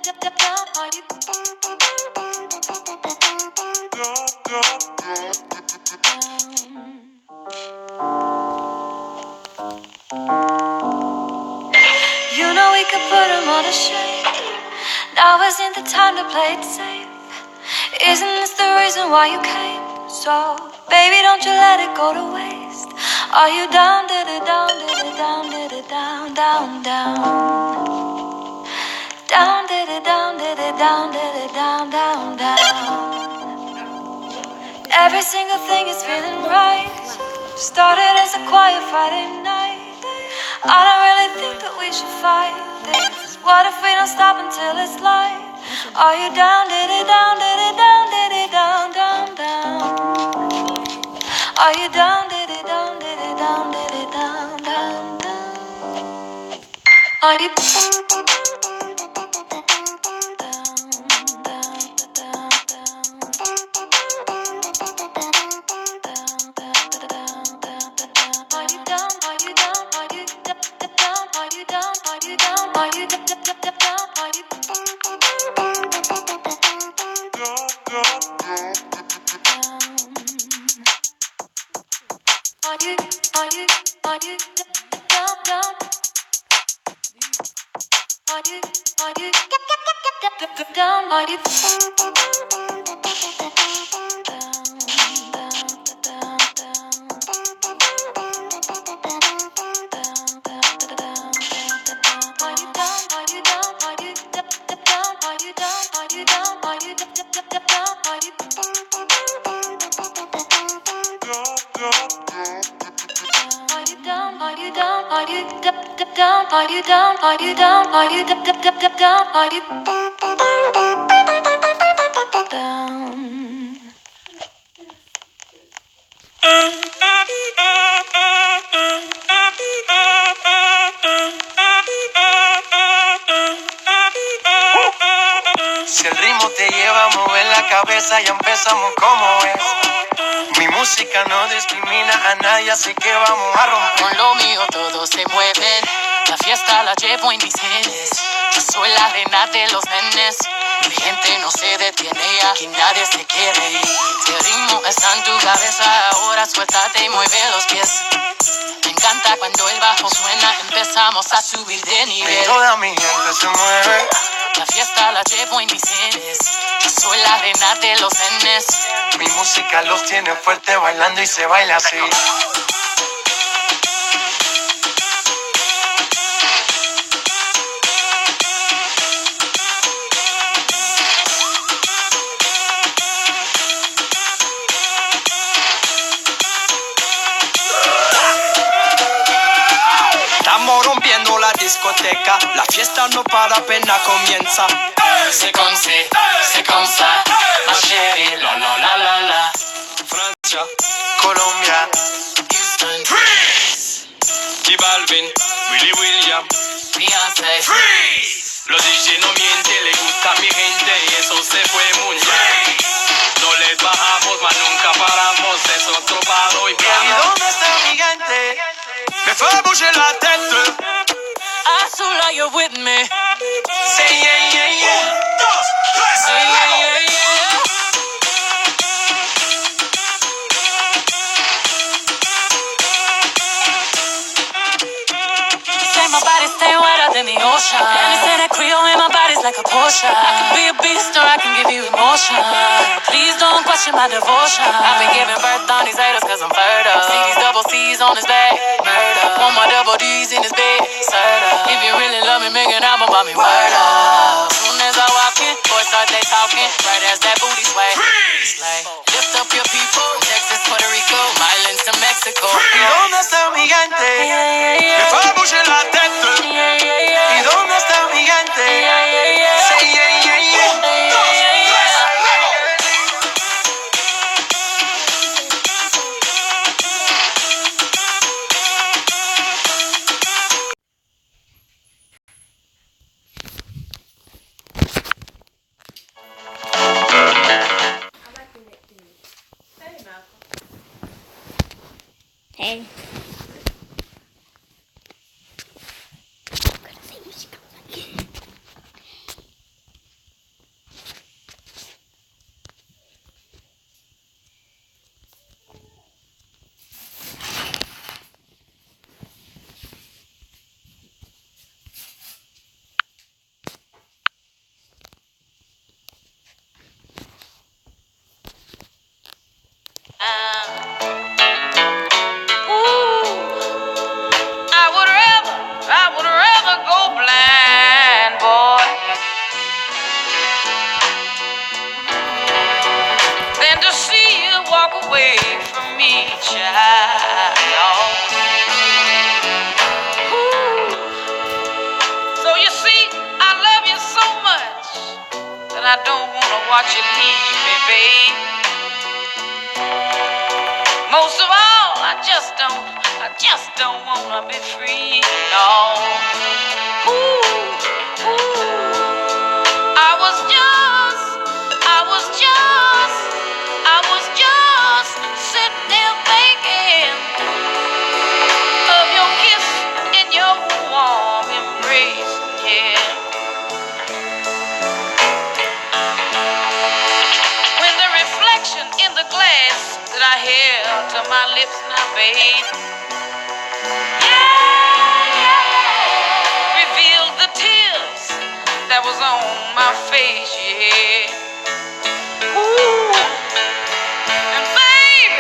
You know we could put them all to shame. Now isn't the time to play it safe. Isn't this the reason why you came? So, baby, don't you let it go to waste. Are you down, did it down, did it down, did it down, down, down? Down, did it down, did it down, did it down, down, down. Every single thing is feeling right. Started as a quiet Friday night. I don't really think that we should fight this. What if we don't stop until it's light? Are you down, did it down, did it down, did it down, down, down? Are you down, did it down, did it down, did it down, down, down? Are you down, are you down, are you down, are you down, are you down, are you down? Si el ritmo te lleva a mover la cabeza, ya empezamos como es. Mi música no discrimina a nadie, así que vamos a romper. Con lo mío todos se mueven, la fiesta la llevo en mis genes. Yo soy la reina de los nenes, mi gente no se detiene, aquí nadie se quiere ir. Si el ritmo está en tu cabeza, ahora suéltate y mueve los pies. Me encanta cuando el bajo suena, empezamos a subir de nivel. Y toda mi gente se mueve. La fiesta la llevo en mis genes, yo soy la reina de los nenes. Mi música los tiene fuerte bailando y se baila así. Estamos rompiendo la discoteca, la fiesta no para, apenas comienza. C'est comme ça, ma chérie, la la la la la. Francia, Colombia, Houston, Freeze. Y Balvin, Willy William, Beyoncé, Freeze. Los DJ no mienten, le gusta a mi gente y eso se fue muy bien. No les bajamos, mas nunca paramos, es otro palo y vamos. ¿Y dónde está mi gente? Me fue bouger la tête. Azula, you're with me. Say yeah, yeah, yeah. 1, 2, 3, Yeah, yeah, yeah, yeah. Say my body stay wetter than the ocean. And you say that Creole in my body's like a potion. I can be a beast or I can give you emotion. Please don't question my devotion. I've been giving birth on these haters cause I'm fertile. See these double C's on his back, murder. Want my double D's in his bed, serta. If you really love me, make an album about me, word up. Soon as I walk in, boys start they talking. Right as that booty sway. Slay. Lift up your people, Texas, Puerto Rico, Islands to Mexico. ¿Y dónde está mi gente? Me fue bouger la tête. ¿Y dónde está mi gente? Say yeah, yeah, yeah. 1, 2, 3, Hey. watch you leave me, babe. Most of all, I just don't wanna be free, no. Ooh, I was just sitting there thinking of your kiss in your warm embrace, yeah. When the reflection in the glass that I held to my lips now, babe, revealed the tears that was on my face, yeah. Ooh, and baby,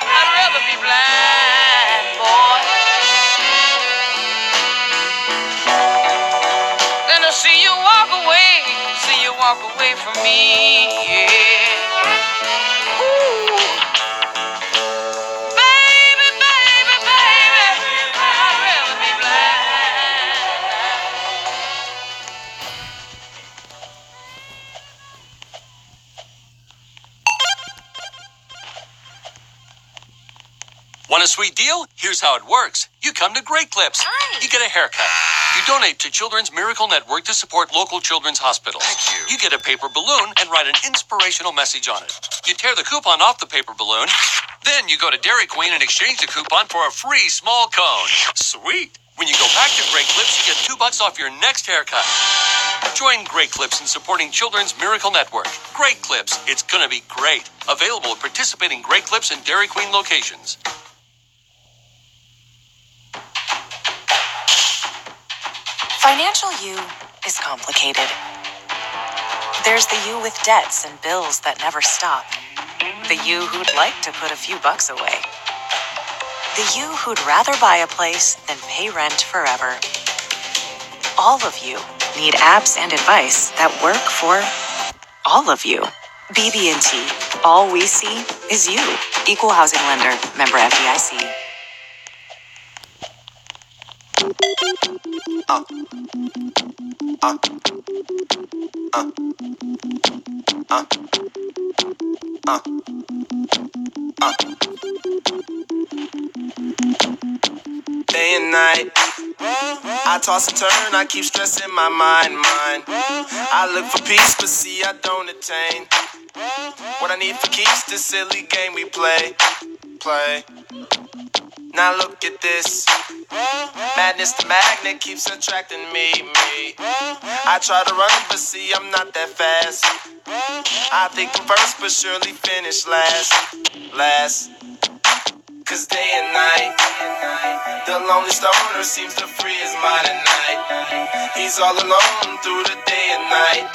I'd rather be blind, boy, than to see you walk away from me, yeah. Ooh, baby, I'd rather be blind. Want a sweet deal? Here's how it works. You come to Great Clips. Hi. You get a haircut. You donate to Children's Miracle Network to support local children's hospitals. Thank you. You get a paper balloon and write an inspirational message on it. You tear the coupon off the paper balloon. Then you go to Dairy Queen and exchange the coupon for a free small cone. Sweet. When you go back to Great Clips, you get $2 off your next haircut. Join Great Clips in supporting Children's Miracle Network. Great Clips. It's gonna be great. Available at participating Great Clips and Dairy Queen locations. Financial you is complicated. There's the you with debts and bills that never stop. The you who'd like to put a few bucks away. The you who'd rather buy a place than pay rent forever. All of you need apps and advice that work for all of you. BB&T. All we see is you. Equal housing lender. Member FDIC. Day and night, I toss and turn, I keep stressing my mind. I look for peace, but see I don't attain what I need for keeps this silly game we play. Now look at this, madness, the magnet keeps attracting me. I try to run, but see I'm not that fast. I think I'm first, but surely finish last. Cause day and night, the lonely stoner seems to free his mind at night. He's all alone through the day and night.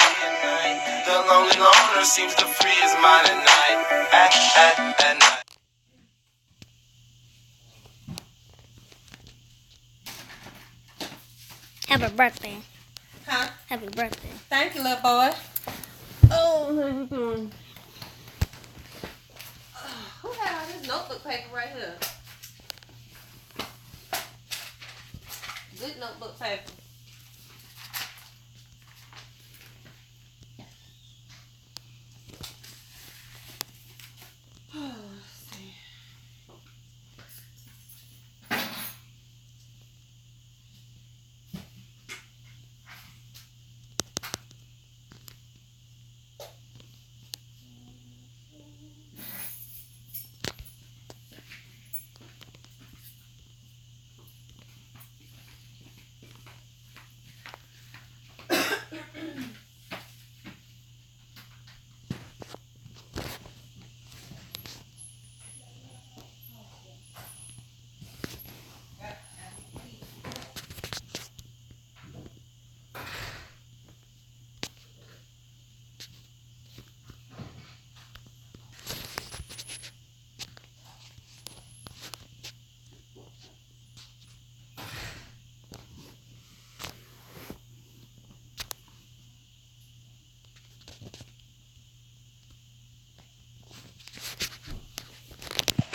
The lonely loner seems to free his mind at night. At night. Happy birthday. Huh? Happy birthday. Thank you, little boy. Oh, how you doing? Who had all this notebook paper right here? Good notebook paper.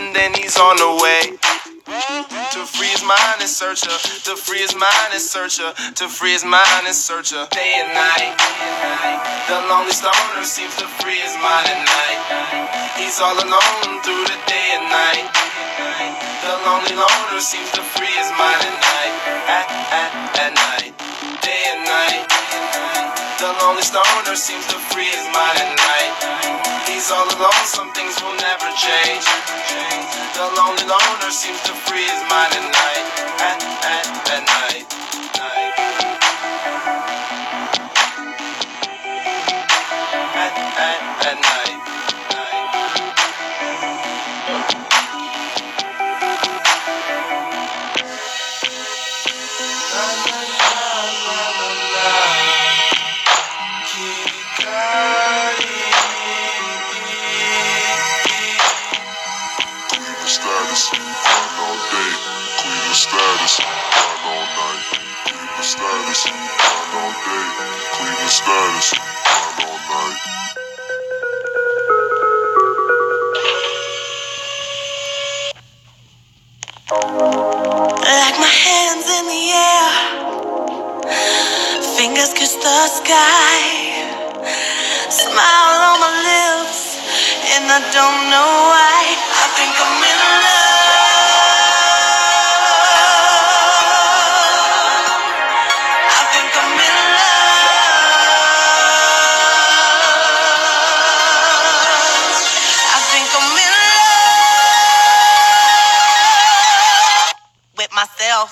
And then he's on the way. To free his mind and search her. To free his mind and search her. To free his mind and search her. Day and night. The lonely stoner seems to free his mind at night. He's all alone through the day and night. The lonely loner seems to free his mind at night. At night. Day and night. The lonely stoner seems to free his mind at night. He's all alone, some things will never change. The lonely loner seems to free his mind at night. At night. At night. Status, grind all day, Cleveland status, grind all night. Cleveland status, grind all day, Cleveland status, grind all night. Like my hands in the air, fingers kiss the sky, smile on my lips, and I don't know why. I think I'm in love. I think I'm in love. I think I'm in love with myself.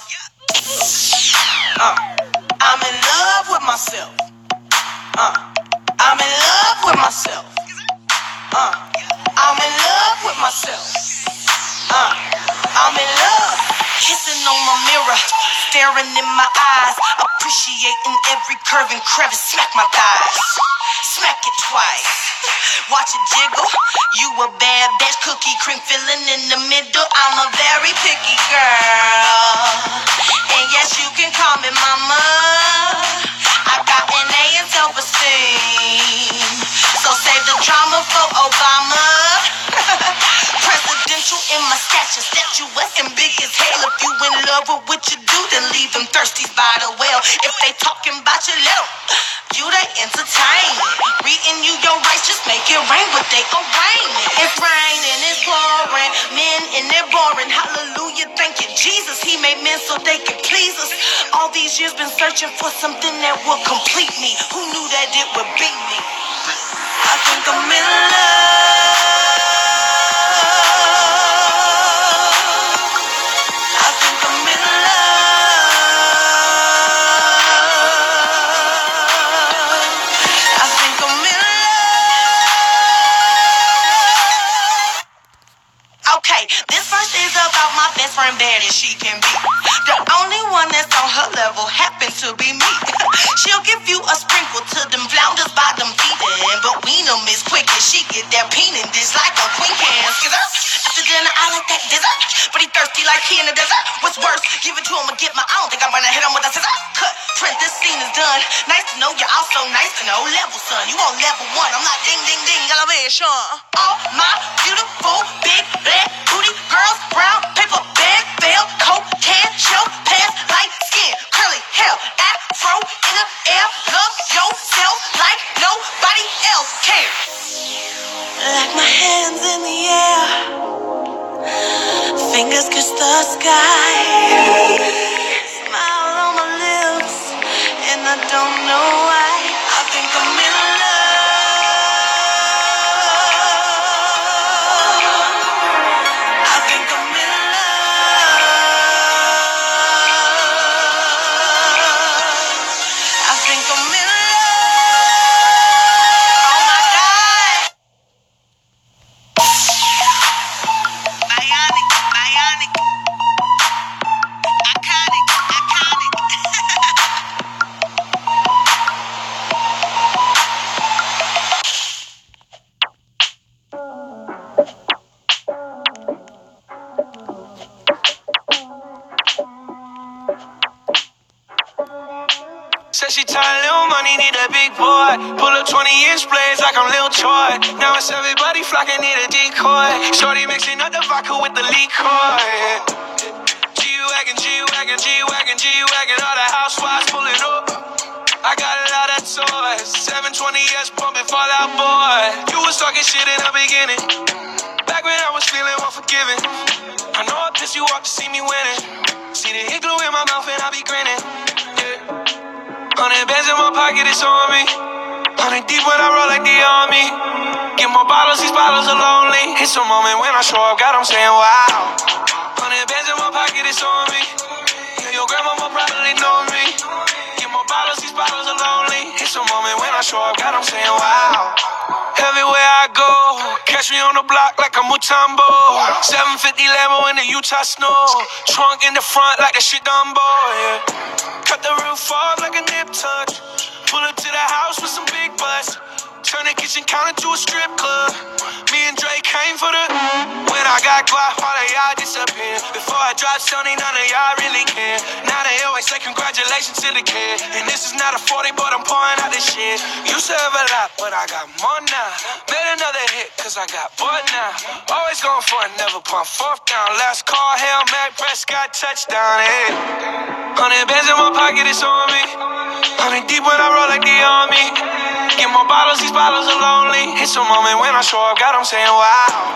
I'm in love with myself. I'm in love with myself. I'm in love with myself. I'm in love. Kissing on my mirror, staring in my eyes, appreciating every curve and crevice. Smack my thighs, smack it twice. Watch it jiggle. You a bad bitch, cookie cream filling in the middle. I'm a very picky girl, and yes, you can call me mama. I got an A in self-esteem, so save the drama for Obama. Presidential in my stature, statuesque and big as hell. If you in love with what you do, then leave them thirsties by the well. If they talking about you, let 'em. You they entertain. Reading you your rights, just make it rain, but they arraignment. It's raining, it's pouring, men in there boring. Hallelujah, thank you Jesus. He made men so they could please us. All these years been searching for something that will complete me. Who knew that it would be me? I think I'm in love. I think I'm in love. I think I'm in love. Okay, this verse is about my best friend, bad as she can be. The only one that's on her level happens to be me. She'll give you a sprinkle to them flounders by them feet, but wean them is quick as she get that peanut dish like a queen can. After dinner, I like that dessert, but he thirsty like he in the desert. What's worse, give it to him or get my own. Think I'm gonna hit him with a scissor. Cut, print, this scene is done. Nice to know you're also nice to know. Level, son, you on level 1. I'm not ding, ding, ding, elevation. All my beautiful, big, black, booty girls, brown, paper, bag, veil, coat, can, show, pants, light skin, curly hair, afro, in the air. Love yourself like nobody else can. Like my hands in the air, fingers kiss the sky, smile on my lips, and I don't know why. I think I'm in love. I think I'm in love. I think I'm in love. Oh my God. Bionic, bionic, iconic, iconic. Said she tired, little money, need a big boy. Pull up 20-inch blades like I'm Lil Troy. Now it's everybody flocking, need a decoy. Shorty mixing up the vodka with the liquor. G-Wagon, G-Wagon, G-Wagon, all the housewives pulling up. I got a lot of toys, 720S pumping Fallout Boy. You was talking shit in the beginning, back when I was feeling unforgiving. I know I pissed you off to see me winning. See the hit glue in my mouth and I be grinning. Yeah. 100 bands in my pocket, it's on me. 100 deep when I roll like the army. Get more bottles, these bottles are lonely. It's a moment when I show up, God, I'm saying wow. 100 bands in my pocket, it's on me. Yeah, your grandmama probably know me. Get more bottles, these bottles are lonely. It's a moment when I show up, God, I'm saying wow. Everywhere I go, catch me on the block like a Mutombo. 750 Lambo in the Utah snow. Trunk in the front like a shit Dumbo, yeah. Cut the roof off like a nip tuck. Pull up to the house with some big butts. Turn the kitchen counter to a strip club. Me and Drake came for the. When I got guap, all of y'all disappear. Before I drop Sony, none of y'all really care. Now they always say congratulations to the kid. And this is not a 40, but I'm pouring out this shit. Used to have a lot, but I got more now. Made another hit, cause I got bored now. Always going for it, never pump fourth down. Last call, Hail Mary, Prescott, touchdown, hey. 100 bands in my pocket, it's on me. 100 deep when I roll like the army. Get more bottles, these bottles are lonely. It's a moment when I show up, God, I'm saying wow.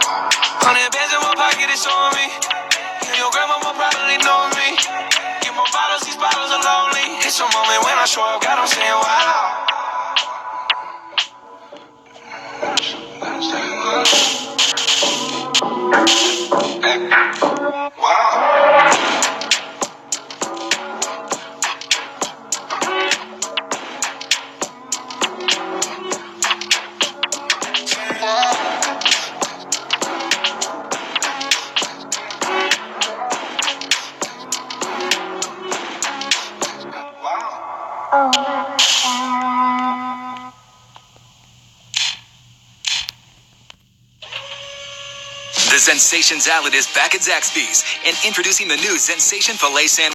100 bands in my pocket, it's on me. Yeah, your grandmama probably know me. Get more bottles, these bottles are lonely. It's a moment when I show up, God, I'm saying wow. The Sensation Salad is back at Zaxby's and introducing the new Sensation Filet Sandwich.